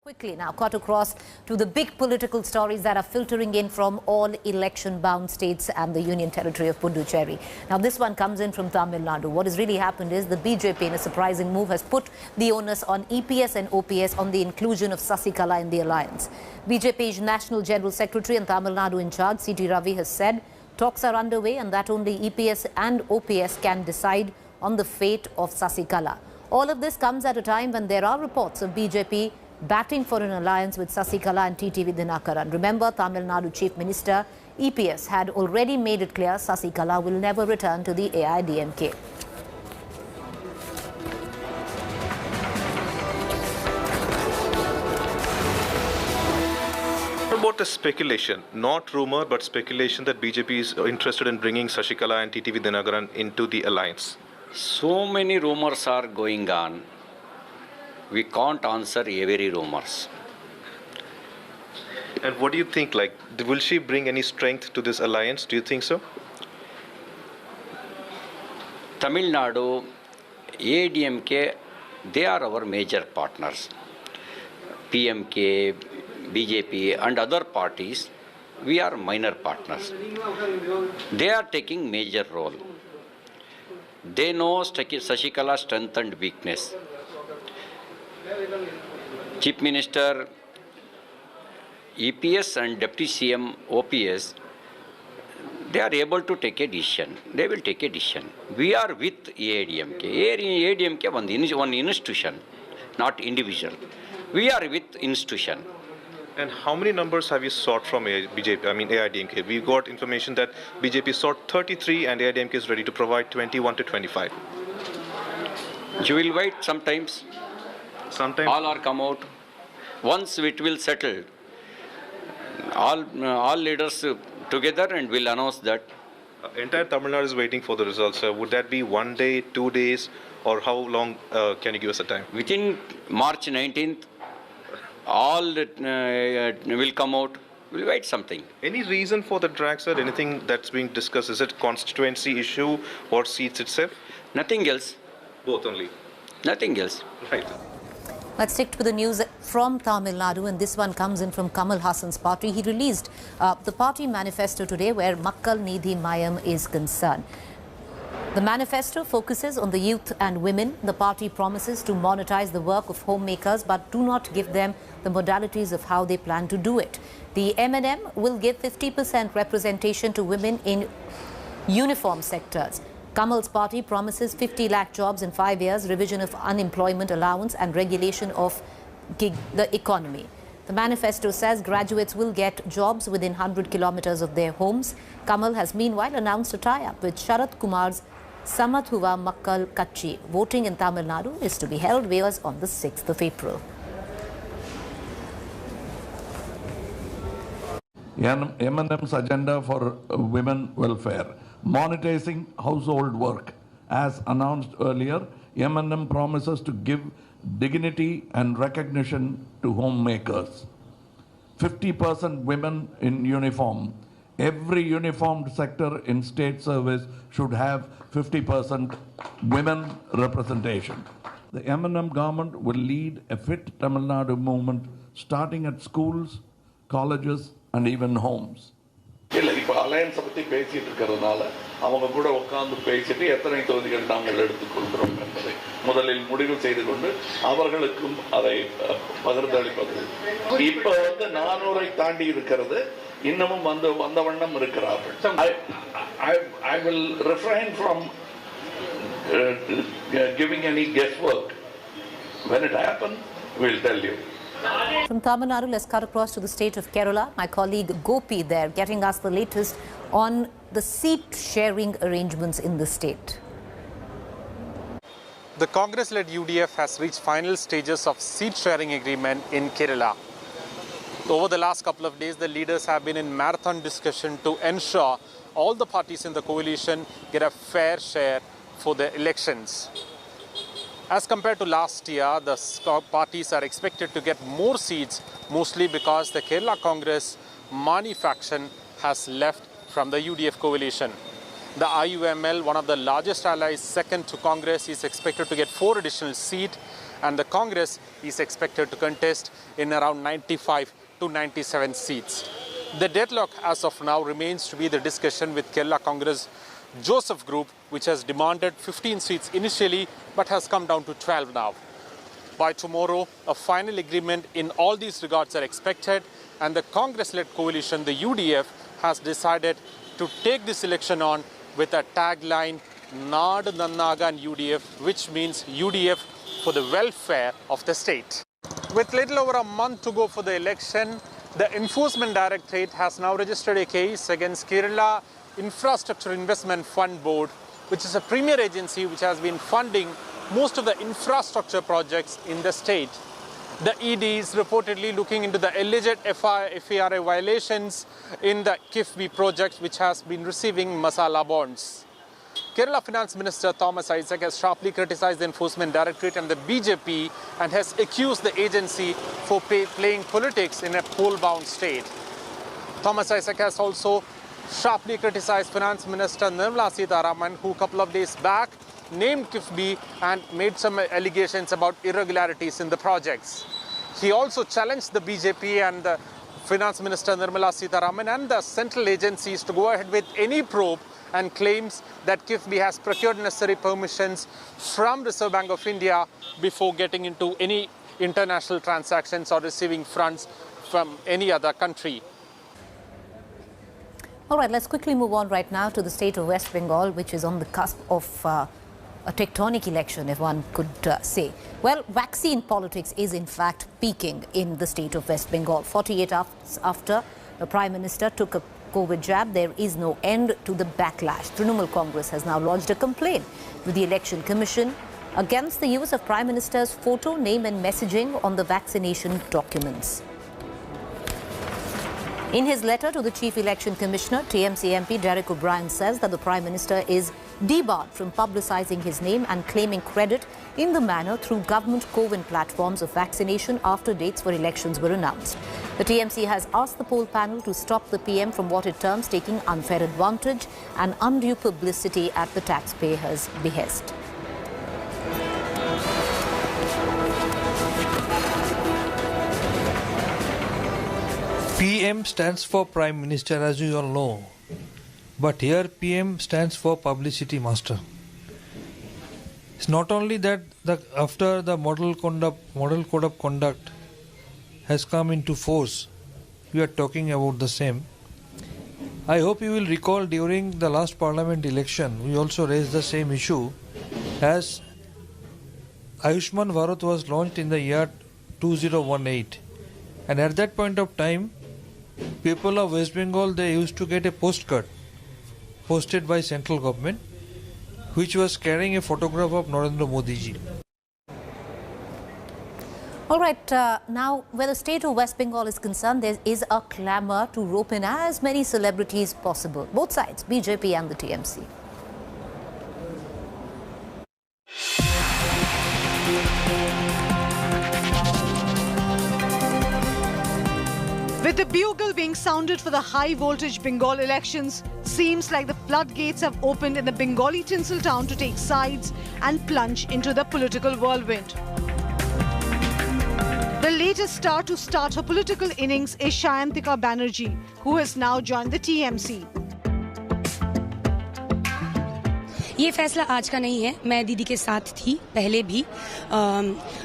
Quickly now, cut across to the big political stories that are filtering in from all election-bound states and the Union Territory of Puducherry. Now, this one comes in from Tamil Nadu. What has really happened is the BJP, in a surprising move, has put the onus on EPS and OPS on the inclusion of Sasikala in the alliance. BJP's National General Secretary and Tamil Nadu in charge, C.T. Ravi, has said talks are underway and that only EPS and OPS can decide on the fate of Sasikala. All of this comes at a time when there are reports of BJP batting for an alliance with Sasikala and TTV Dinakaran. Remember, Tamil Nadu Chief Minister EPS had already made it clear Sasikala will never return to the AIDMK. What about the speculation, not rumor but speculation that BJP is interested in bringing Sasikala and TTV Dinakaran into the alliance? So many rumors are going on. We can't answer every rumors. And what do you think, will she bring any strength to this alliance? Do you think so? Tamil Nadu, ADMK, they are our major partners. PMK, BJP and other parties, we are minor partners. They are taking major role. They know Sasikala's strength and weakness. Chief Minister, EPS and Deputy CM OPS, they are able to take a decision. They will take a decision. We are with AIDMK. AIDMK one institution, not individual. We are with institution. And how many numbers have you sought from AIDMK? We got information that BJP sought 33 and AIDMK is ready to provide 21 to 25. You will wait sometimes. Sometimes. All are come out. Once it will settle, all leaders together and will announce that. Entire Tamil Nadu is waiting for the results. Would that be 1 day, 2 days, or how long can you give us a time? Within March 19th, all will come out. We'll wait something. Any reason for the drag, sir? Anything that's being discussed? Is it constituency issue or seats itself? Nothing else. Both only. Nothing else. Right. Let's stick to the news from Tamil Nadu, and this one comes in from Kamal Hassan's party. He released the party manifesto today where Makkal Needhi Mayam is concerned. The manifesto focuses on the youth and women. The party promises to monetize the work of homemakers but do not give them the modalities of how they plan to do it. The MNM will give 50% representation to women in uniform sectors. Kamal's party promises 50 lakh jobs in 5 years, revision of unemployment allowance and regulation of the economy. The manifesto says graduates will get jobs within 100 kilometers of their homes. Kamal has meanwhile announced a tie-up with Sharat Kumar's Samathuva Makkal Kachi. Voting in Tamil Nadu is to be held on the 6th of April. M&M's agenda for women welfare. Monetizing household work. As announced earlier, M&M promises to give dignity and recognition to homemakers. 50% women in uniform. Every uniformed sector in state service should have 50% women representation. The M&M government will lead a fit Tamil Nadu movement starting at schools, colleges and even homes. இல்லை இப்போ அலையன்ஸை பற்றி பேசிகிட்டு இருக்கிறதுனால அவங்க கூட உட்காந்து பேசிட்டு எத்தனை தொகுதிகள் நாங்கள் எடுத்துக்கொள்கிறோம் என்பதை முதலில் முடிவு செய்து கொண்டு அவர்களுக்கும் அதை பகிர்ந்தளிப்பது. இப்போ 400-ஐ தாண்டி இருக்கிறது, இன்னமும் வந்த வண்ணம் இருக்கிறார்கள். I will refrain from giving any guesswork. When it happens, we'll tell you. From Tamil Nadu, let's cut across to the state of Kerala. My colleague Gopi there getting us the latest on the seat sharing arrangements in the state. The Congress-led UDF has reached final stages of seat sharing agreement in Kerala. Over the last couple of days, the leaders have been in marathon discussion to ensure all the parties in the coalition get a fair share for the elections. As compared to last year, the parties are expected to get more seats, mostly because the Kerala Congress Mani faction has left from the UDF coalition. The IUML, one of the largest allies, second to Congress, is expected to get 4 additional seats, and the Congress is expected to contest in around 95 to 97 seats. The deadlock as of now remains to be the discussion with Kerala Congress Joseph Group, which has demanded 15 seats initially but has come down to 12 now. By tomorrow, a final agreement in all these regards are expected, and the Congress-led coalition, the UDF, has decided to take this election on with a tagline, Naad Nannagan UDF, which means UDF for the welfare of the state. With little over a month to go for the election, the Enforcement Directorate has now registered a case against Kerala Infrastructure Investment Fund Board, which is a premier agency which has been funding most of the infrastructure projects in the state. The ED is reportedly looking into the alleged FARA violations in the KIFBI project, which has been receiving masala bonds. Kerala Finance Minister Thomas Isaac has sharply criticized the Enforcement Directorate and the BJP and has accused the agency for playing politics in a poll-bound state. Thomas Isaac has also sharply criticized Finance Minister Nirmala Sitharaman, who a couple of days back named KIFBI and made some allegations about irregularities in the projects. He also challenged the BJP and the Finance Minister Nirmala Sitharaman and the central agencies to go ahead with any probe, and claims that KIFBI has procured necessary permissions from Reserve Bank of India before getting into any international transactions or receiving funds from any other country. All right, let's quickly move on right now to the state of West Bengal, which is on the cusp of a tectonic election, if one could say. Well, vaccine politics is in fact peaking in the state of West Bengal. 48 hours after the Prime Minister took a COVID jab, there is no end to the backlash. Trinamool Congress has now lodged a complaint with the Election Commission against the use of Prime Minister's photo, name and messaging on the vaccination documents. In his letter to the Chief Election Commissioner, TMC MP Derek O'Brien says that the Prime Minister is debarred from publicising his name and claiming credit in the manner through government co-win platforms of vaccination after dates for elections were announced. The TMC has asked the poll panel to stop the PM from what it terms taking unfair advantage and undue publicity at the taxpayers' behest. PM stands for Prime Minister, as you all know. But here PM stands for Publicity Master. It's not only that after the Model Code of Conduct has come into force, we are talking about the same. I hope you will recall during the last Parliament election, we also raised the same issue as Ayushman Bharat was launched in the year 2018. And at that point of time, people of West Bengal, they used to get a postcard posted by central government, which was carrying a photograph of Narendra Modi ji. All right, now where the state of West Bengal is concerned, there is a clamour to rope in as many celebrities possible, both sides, BJP and the TMC. With the bugle being sounded for the high-voltage Bengal elections, seems like the floodgates have opened in the Bengali tinsel town to take sides and plunge into the political whirlwind. The latest star to start her political innings is Sayantika Banerjee, who has now joined the TMC. ये फैसला आज का नहीं है, मैं दीदी के साथ थी पहले भी।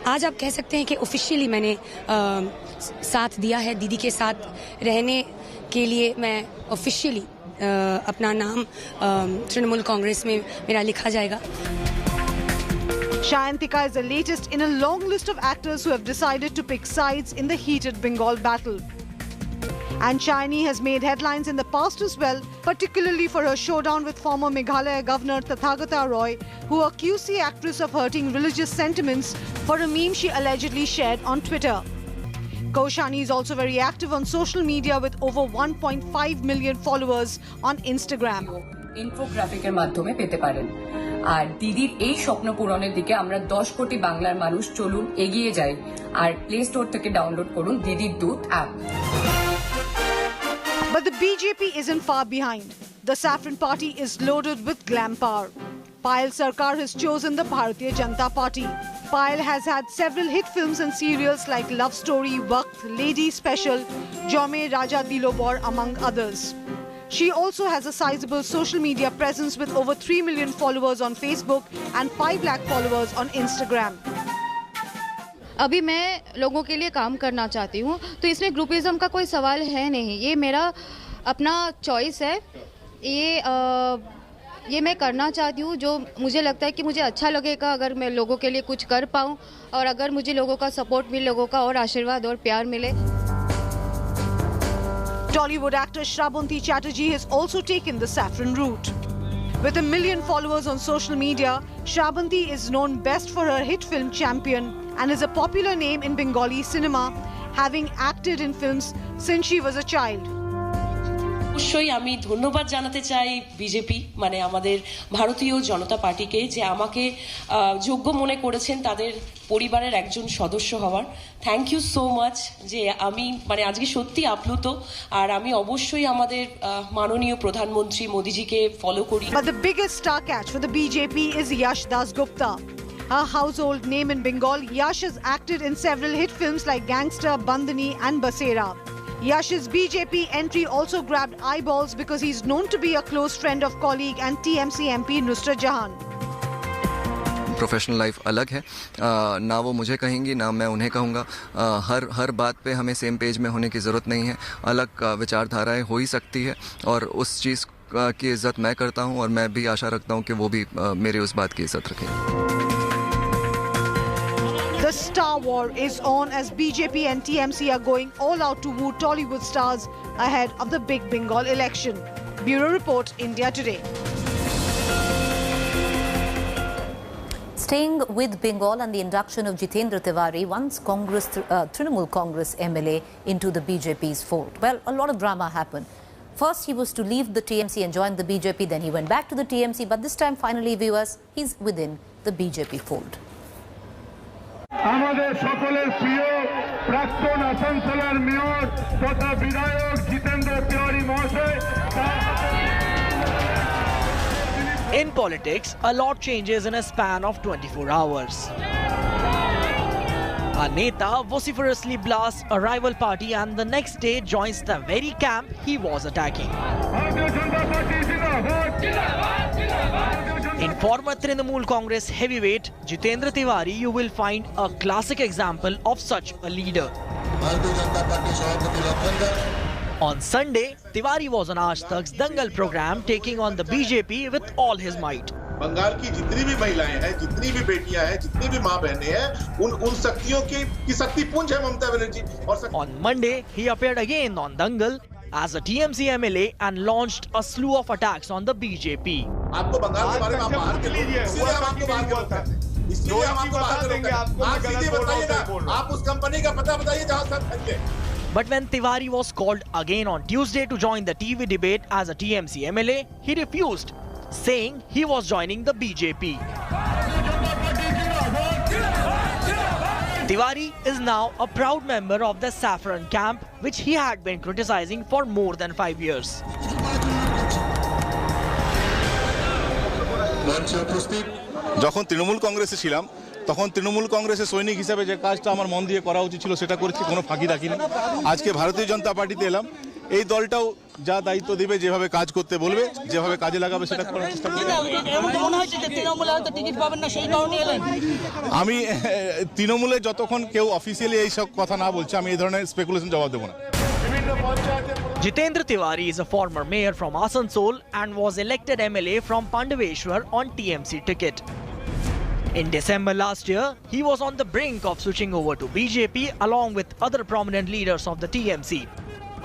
आज आप कह सकते हैं कि ऑफिशियली मैंने साथ दिया है, दीदी के साथ रहने के लिए मैं ऑफिशियली अपना नाम तृणमूल कांग्रेस में मेरा लिखा जाएगा। Sayantika is the latest in a long list of actors who have decided to pick sides in the heated Bengal battle. And Shayani has made headlines in the past as well, particularly for her showdown with former Meghalaya Governor Tathagata Roy, who accused the actress of hurting religious sentiments for a meme she allegedly shared on Twitter. Kaushani is also very active on social media with over 1.5 million followers on Instagram. ইনফোগ্রাফিকের মাধ্যমে পেতে পারেন। আর দিদির এই স্বপ্ন পূরণের দিকে আমরা 10 কোটি বাংলার মানুষ চলুন এগিয়ে যাই আর প্লে স্টোর থেকে ডাউনলোড করুন দিদির দূত app. But the BJP isn't far behind. The Saffron Party is loaded with glam power. Payal Sarkar has chosen the Bharatiya Janata Party. Payal has had several hit films and serials like Love Story, Waqt, Lady Special, Jaume Raja Dilobor, among others. She also has a sizable social media presence with over 3 million followers on Facebook and 5 lakh followers on Instagram. अभी मैं लोगों के लिए काम करना चाहती हूँ, तो इसमें ग्रुपिज्म का कोई सवाल है नहीं. ये मेरा अपना चॉइस है. ये मैं करना चाहती हूँ जो मुझे लगता है कि मुझे अच्छा लगेगा अगर मैं लोगों के लिए कुछ कर पाऊँ, और अगर मुझे लोगों का सपोर्ट मिले, लोगों का और आशीर्वाद और प्यार मिले. Tollywood actor Shravanti Chatterjee has also taken the saffron route. With 1 million followers on social media, Shravanti is known best for her hit film Champion and is a popular name in Bengali cinema, having acted in films since she was a child. অবশ্যই আমি ধন্যবাদ জানাতে চাই BJP মানে আমাদের ভারতীয় জনতা পার্টিকে যে আমাকে যোগ্য মনে করেছেন তাদের পরিবারের একজন সদস্য হওয়ার. থ্যাংক ইউ সো মাচ যে আমি মানে আজকে সত্যি আপ্লুত, আর আমি অবশ্যই আমাদের মাননীয় প্রধানমন্ত্রী মোদিজিকে ফলো করি. But the biggest star catch for the BJP is Yash Dasgupta. A household name in Bengal, Yash has acted in several hit films like Gangster, Bandhani and Basera. Yash's BJP entry also grabbed eyeballs because he's known to be a close friend of colleague and TMC MP Nusrat Jahan. Professional life अलग है, ना वो मुझे कहेंगी ना मैं उन्हें कहूँगा. हर बात पे हमें सेम पेज में होने की ज़रूरत नहीं है. अलग विचारधाराएं हो ही सकती है और उस चीज़ की इज़्ज़त मैं करता हूँ और मैं भी आशा रखता हूँ कि वो भी मेरी उस बात की इज़्ज़त रखें. The star war is on as BJP and TMC are going all out to woo Tollywood stars ahead of the big Bengal election. Bureau Report, India Today. Staying with Bengal and the induction of Jitendra Tiwari, once Trinamool Congress MLA, into the BJP's fold. Well, a lot of drama happened. First, he was to leave the TMC and join the BJP. Then he went back to the TMC. But this time, finally, viewers, he's within the BJP fold. আমাদের সকলের প্রিয় প্রাক্তন আসানসোলের mayor তথা বিধায়ক জিতেন্দ্র তিওয়ারি মহাশয়. In politics, a lot changes in a span of 24 hours. A neta vociferously blasts a rival party and the next day joins the very camp he was attacking. In former Trinamool Congress heavyweight Jitendra Tiwari, you will find a classic example of such a leader. On Sunday, Tiwari was on Aaj Tak's Dangal program taking on the BJP with all his might. Bengal की जितनी भी महिलाएं हैं, जितनी भी बेटियां हैं, जितनी भी मां बहनें हैं, उन शक्तियों की शक्ति पुंज है Mamata Banerjee. On Monday, he appeared again on Dangal as a TMC MLA and launched a slew of attacks on the BJP. आपको बंगाल के बारे में आप बाहर के लोग, इसलिए हम आपको बाहर के लोग हैं. इसलिए हम आपको बाहर के लोग हैं. आप सीधे बताइएगा, आप उस कंपनी का पता बताइए जहां सब खरीदे. But when Tiwari was called again on Tuesday to join the TV debate as a TMC MLA, he refused, saying he was joining the BJP. Tiwari is now a proud member of the Saffron camp, which he had been criticizing for more than 5 years. যখন তৃণমূল কংগ্রেসে ছিলাম তখন তৃণমূল কংগ্রেসের সৈনিক হিসেবে যে কাজটা আমার মন দিয়ে করা উচিত ছিল সেটা করেছি, কোনো ফাঁকি রাখিনি. আজকে ভারতীয় জনতা পার্টিতে এলাম, এই দলটাও যা দায়িত্ব দিবে, যেভাবে কাজ করতে বলবে, যেভাবে কাজে লাগাবে সেটা করার চেষ্টা করব. আমি তৃণমূলে যতক্ষণ কেউ অফিসিয়ালি এই সব কথা না বলছে আমি এই ধরনের স্পেকুলেশন জবাব দেব না. Jitendra Tiwari is a former mayor from Asansol and was elected MLA from Pandaveshwar on TMC ticket. In December last year, he was on the brink of switching over to BJP along with other prominent leaders of the TMC,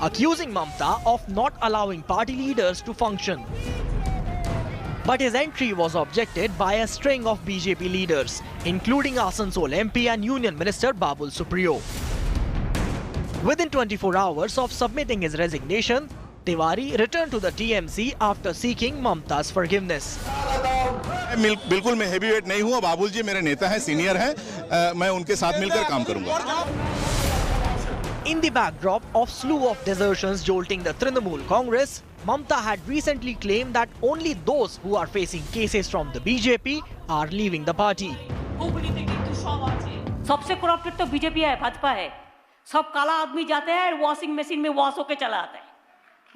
accusing Mamta of not allowing party leaders to function. But his entry was objected by a string of BJP leaders, including Asansol MP and Union Minister Babul Supriyo. Within 24 hours of submitting his resignation, Tiwari returned to the TMC after seeking Mamta's forgiveness. बिल्कुल मैं heavyweight नहीं हूँ. बाबुल जी मेरे नेता हैं, senior हैं, मैं उनके साथ मिलकर काम करूंगा. In the backdrop of slew of desertions jolting the Trinamool Congress, Mamta had recently claimed that only those who are facing cases from the BJP are leaving the party. सबसे करप्टेड तो BJP है, भाजपा है। सब काला आदमी जाते हैं washing machine में वॉश होके चला आता है।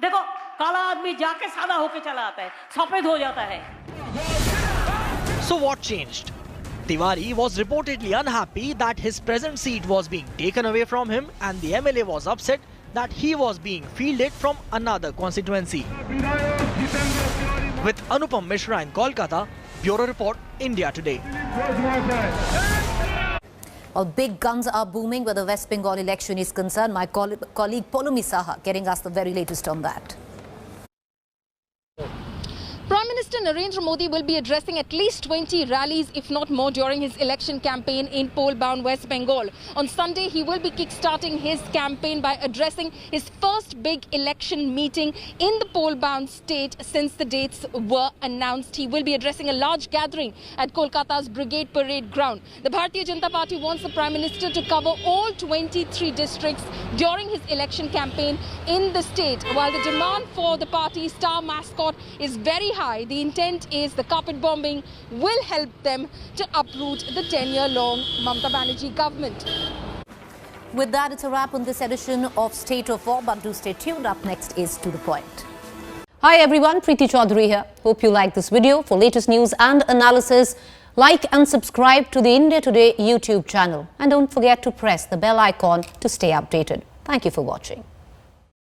देखो काला आदमी जाके सादा होके चला आता है, सफेद हो जाता है। So what changed? Tiwari was reportedly unhappy that his present seat was being taken away from him, and the MLA was upset that he was being fielded from another constituency. With Anupam Mishra in Kolkata, Bureau Report, India Today. Well, big guns are booming where the West Bengal election is concerned. My colleague Polumi Saha getting us the very latest on that. Prime Minister Narendra Modi will be addressing at least 20 rallies, if not more, during his election campaign in poll-bound West Bengal. On Sunday, he will be kick-starting his campaign by addressing his first big election meeting in the poll-bound state since the dates were announced. He will be addressing a large gathering at Kolkata's Brigade Parade Ground. The Bharatiya Janata Party wants the Prime Minister to cover all 23 districts during his election campaign in the state. While the demand for the party's star mascot is very high, the intent is the carpet bombing will help them to uproot the 10-year-long Mamata Banerjee government. With that, it's a wrap on this edition of State of War, but do stay tuned. Up next is To The Point. Hi everyone, Preeti Chaudhary here. Hope you like this video. For latest news and analysis, like and subscribe to the India Today YouTube channel. And don't forget to press the bell icon to stay updated. Thank you for watching.